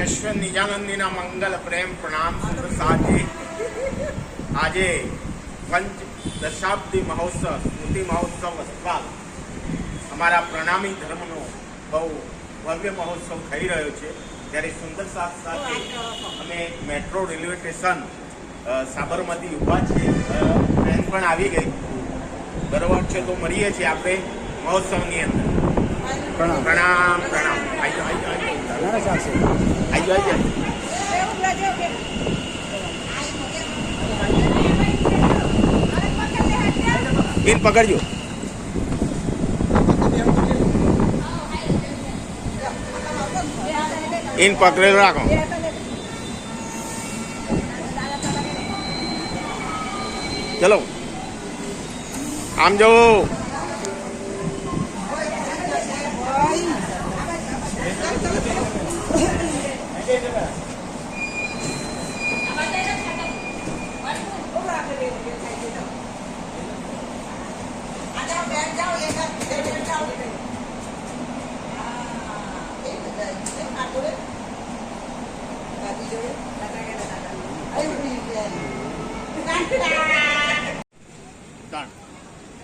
યશવંત નિજાનંદીના મંગલ પ્રેમ પ્રણામ સુંદર સાજી। આજે પંચ દશાબ્દી મહોત્સવ સ્મૃતિ મહોત્સવ વસ્ત્રાલ અમારા પ્રણામી ધર્મનો બહુ ભવ્ય મહોત્સવ થઈ રહ્યો છે। ત્યારે સુંદર સાથ સાથે અમે મેટ્રો રેલવે સ્ટેશન સાબરમતી ઊભા છીએ। ટ્રેન પણ આવી ગઈ બરાબર છે, તો મળીએ છીએ આપણે મહોત્સવની અંદર। પ્રણામ પ્રણામ પ્રણામ। આજો આજો આજો આજો इन पकड़ो इन पकड़े रखो। चलो आम जाओ।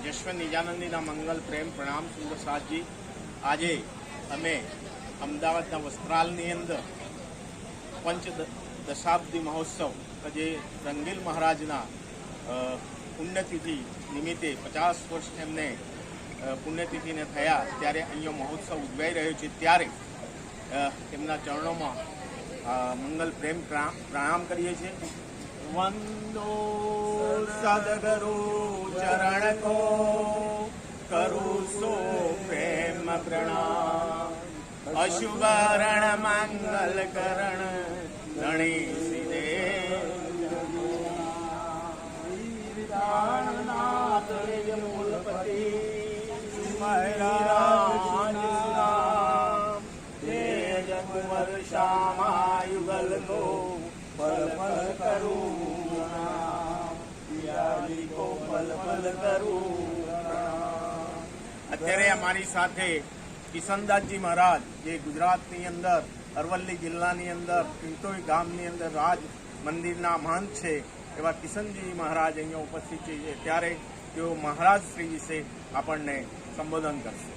યશવંત નિજાનંદીના મંગલ પ્રેમ પ્રણામ સુંદર સાજી। આજે અમે અમદાવાદના વસ્ત્રાલની અંદર પંચ દશાબ્દી મહોત્સવ જે રંગીલ મહારાજના પુણ્યતિથિ નિમિત્તે 50 વર્ષ એમને પુણ્યતિથિને થયા, ત્યારે અહીંયા મહોત્સવ ઉજવાઈ રહ્યો છે। ત્યારે એમના ચરણોમાં મંગલ પ્રેમ પ્રણામ કરીએ છીએ। વંદો સદગુરુ ચરણ કો કરું સો પ્રેમ પ્રણામ। અશુભરણ મંગલ કરણ ગણેશ વિધાનનાથ મૂલપતિ તેજ કુંવર શ્યામાયુગલ કો પલ પલ કરું કો પલ પલ કરું। અત્યારે અમારી સાથે કિશનદાસજી મહારાજ, જે ગુજરાતની અંદર અરવલ્લી જિલ્લાની અંદર પિંટોઈ ગામની અંદર રાજ મંદિરના મહંત છે, એવા કિશનજી મહારાજ અહીંયા ઉપસ્થિત છે। ત્યારે તેઓ મહારાજ શ્રી વિશે આપણને સંબોધન કરશે।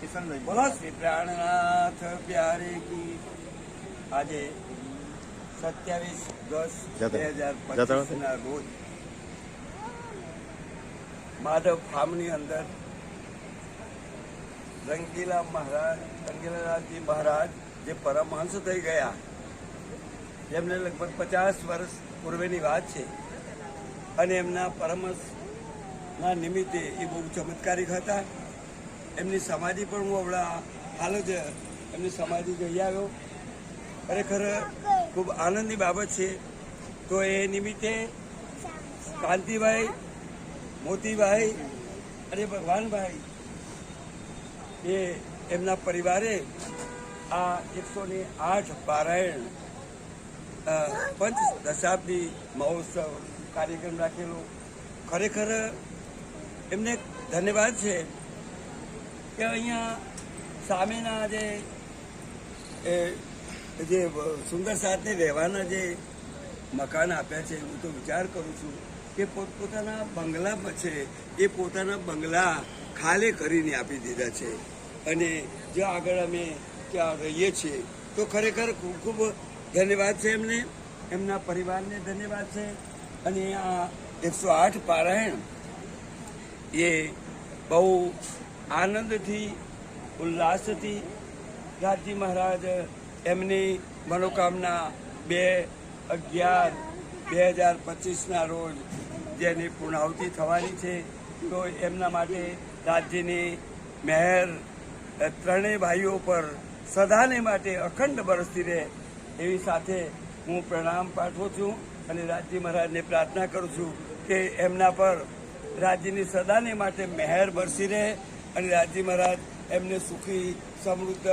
કિશનભાઈ બોલો। શ્રી પ્રાણનાથ પ્યારે કી આજે 27/10/2025 ના રોજ માધવ ફાર્મની અંદર રંગીલાલજી મહારાજ જે પરમહંસ થઈ ગયા, જેમને લગભગ 50 વર્ષ પૂર્વેની વાત છે, અને એમના પરમહંસના નિમિત્તે એ બહુ ચમત્કારિક હતા। એમની સમાધિ પણ હું હમણાં હાલ જ એમની સમાધિ જઈ આવ્યો। ખરેખર ખૂબ આનંદની બાબત છે। તો એ નિમિત્તે કાંતિભાઈ, મોતીભાઈ અને ભગવાનભાઈ એ એમના પરિવારે આ 108 પારાયણ પંચ દશાબ્દી મહોત્સવ કાર્યક્રમ રાખેલો। ખરેખર એમને ધન્યવાદ છે કે અહીંયા સામેના જે સુંદર સાથે રહેવાના જે મકાન આપ્યા છે, હું તો વિચાર કરું છું કે પોતપોતાના બંગલા છે એ પોતાના બંગલા ખાલી કરીને આપી દીધા છે, અને જ્યાં આગળ અમે ત્યાં રહીએ છીએ। તો ખરેખર ખૂબ ખૂબ ધન્યવાદ છે એમને, એમના પરિવારને ધન્યવાદ છે। અને આ 108 પારાયણ એ બહુ આનંદથી ઉલ્લાસથી રાજજી મહારાજ એમની મનોકામના 2/11/2025 રોજ જેની પૂર્ણાહુતિ થવાની છે, તો એમના માટે રાજ્યની મહેર ત્રણેય ભાઈઓ પર સદાને માટે અખંડ બરસતી રહે એવી સાથે હું પ્રણામ પાઠવું છું, અને રાજજી મહારાજને પ્રાર્થના કરું છું કે એમના પર રાજ્યની સદાને માટે મહેર બરસી રહે, અને રાજજી મહારાજ એમને સુખી, સમૃદ્ધ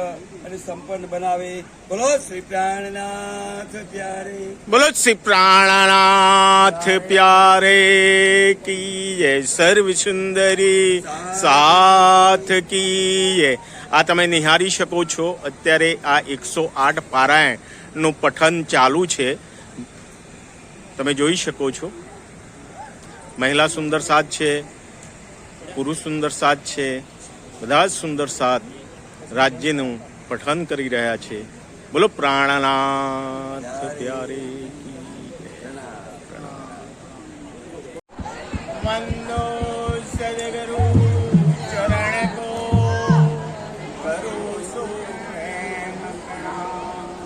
અને સંપન્ન બનાવે। બોલો શ્રી પ્રાણનાથ પ્યારે, બોલો શ્રી પ્રાણનાથ પ્યારે કી જય। સર્વ સુંદરી સાથ કી જય। આ તમે નિહાળી શકો છો અત્યારે આ 108 પારાયણ નું પઠન ચાલુ છે. તમે જોઈ શકો છો મહિલા સુંદર સાથ છે, પુરુષ સુંદર સાથ છે, બધા જ સુંદર સાથ રાજ્યનું પઠન કરી રહ્યા છે. બોલો પ્રાણનાથ પ્યારે વંદો સદગુરુ ચરણ કો કરું સુપ્રેમ પ્રણામ.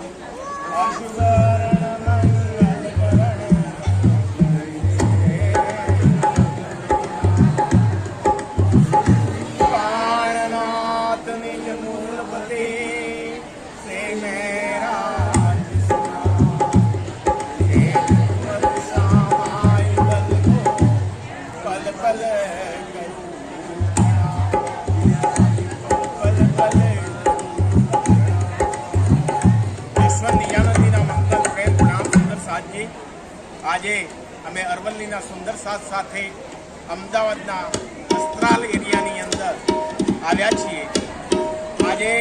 અશુભરણ મંગલ પ્રાણનાથ નિજ મૂલપતિ સે મેરા આજે અમે અરવલ્લીના સુંદર સાથ સાથે અમદાવાદના વસ્ત્રાલ એરિયાની અંદર આવ્યા છીએ. આજે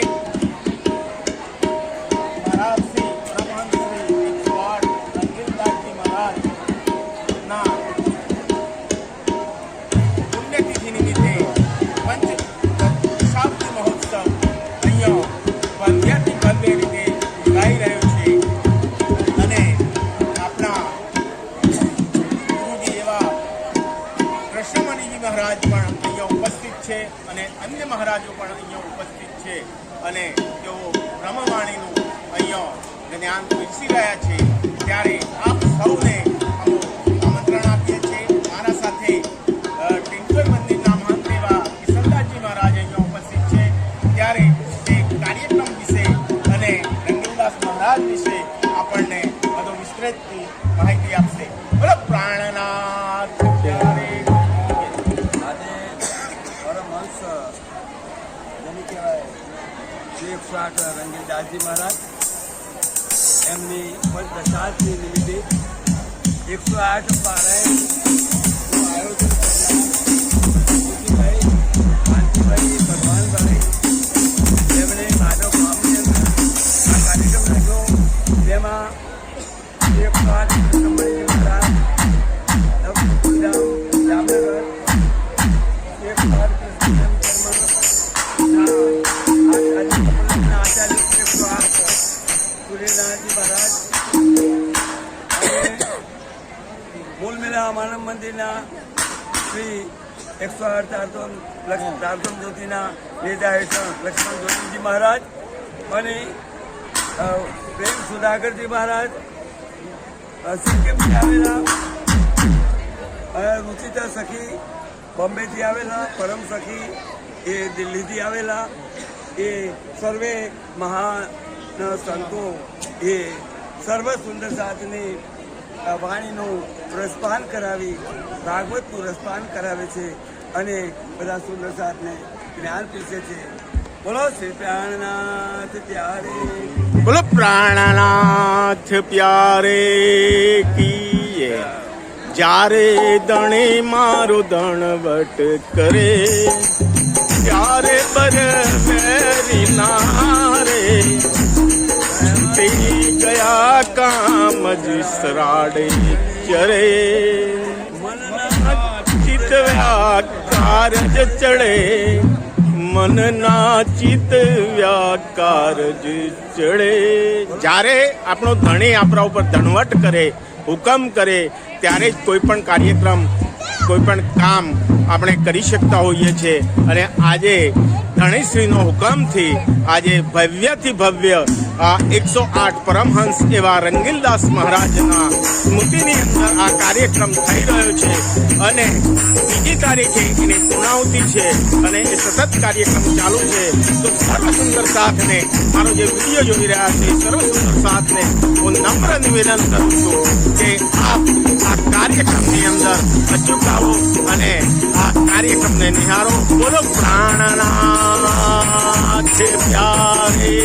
મહારાજ શ્રી પરમહંસ શ્રી 108 રંગીલદાસજી મહારાજના પુણ્યતિથિ નિમિત્તે પંચ દશાબ્દી મહોત્સવ અહીંયા ભવ્યાતિ ભવ્ય રીતે ગાઈ રહ્યો છે. અને આપણા ગુરુજી એવા કૃષ્ણમણીજી મહારાજ પણ અહીંયા ઉપસ્થિત છે અને અન્ય મહારાજો પણ અહીંયા ઉપસ્થિત છે અને તેઓ બ્રહ્મવાણીનું અહીંયા જ્ઞાન પીરસી રહ્યા છે. ત્યારે આપ સૌને આમંત્રણ આપીએ છીએ. મારા સાથે ટિંકોઈ મંદિરના મહંત એવા કિશનદાસજી મહારાજ અહીંયા ઉપસ્થિત છે. ત્યારે તે કાર્યક્રમ વિશે અને રંગીલદાસ મહારાજ વિશે આપણને બધો વિસ્તૃતથી માહિતી આપશે. બોલો પ્રાણનાથ પ્યારે. આજે પરમહંસ જેને કહેવાય શ્રી 108 રંગીલદાસજી મહારાજ એમની પંચદશાબ્દી નિમિત્તે 108 પારાયણનું આયોજન કરનાર કાંતિભાઈ ભગવાનભાઈ તેમણે માધવ ગામની અંદર આ કાર્યક્રમ રાખ્યો. તેમાં 108 કૃષ્ણમણીજી મહારાજ નવકુલધામ જામનગર 108 કૃષ્ણ ધર્મના આચાર્ય 108 સૂર્યનારાયણજી મહારાજ અને મૂળ મેળા માનવ મંદિરના શ્રી 108 ચારધામ જ્યોતિના નેજા હેઠળ લક્ષ્મણ જ્યોતિજી મહારાજ અને પ્રેમ સુધાકરજી મહારાજ સિક્કિમથી આવેલા, રુચિતા સખી બોમ્બેથી આવેલા, પરમ સખી એ દિલ્હીથી આવેલા, એ સર્વે મહાન સંતો એ સર્વ સુંદર સાથની વાણીનું રસપાન કરાવી ભાગવતનું રસપાન કરાવે છે અને બધા સુંદર સાથને જ્ઞાન પીસે છે. બોલો શ્રી પ્રાણનાથ પ્યારે. બોલો પ્રાણનાથ પ્યારે કીએ. જ્યારે દણે મારો દણવટ કરે ત્યારે બર મેરી નારે તે ગયા કામ જ સરાડે ચરે ચિતવ્યા કારજ ચડે મનના ચિતવ્યા કારજ ચડે. જ્યારે આપણો ધણી આપણા ઉપર ધણવટ કરે, હુકમ કરે, ત્યારે જ કોઈ પણ કાર્યક્રમ, કોઈ પણ કામ આપણે કરી શકતા હોઈએ છીએ. અને આજે ધણીશ્રીનો હુકમથી આજે ભવ્યથી ભવ્ય આ 108 પરમહંસ એવા રંગીલદાસ મહારાજના સ્મૃતિની અંદર આ કાર્યક્રમ થઈ રહ્યો છે અને 2જી તારીખે એની પૂર્ણાહુતિ છે અને એ સતત કાર્યક્રમ ચાલુ છે. તો સર્વ સુંદર સાથને, મારો જે વિડીયો જોઈ રહ્યા છે સર્વ સુંદર સાથને હું નમ્ર નિવેદન કરું છું કે આપ આ કાર્યક્રમની અંદર અચૂક આવો અને આ કાર્યક્રમને નિહાળો. બોલો પ્રાણનાથ પ્યારે.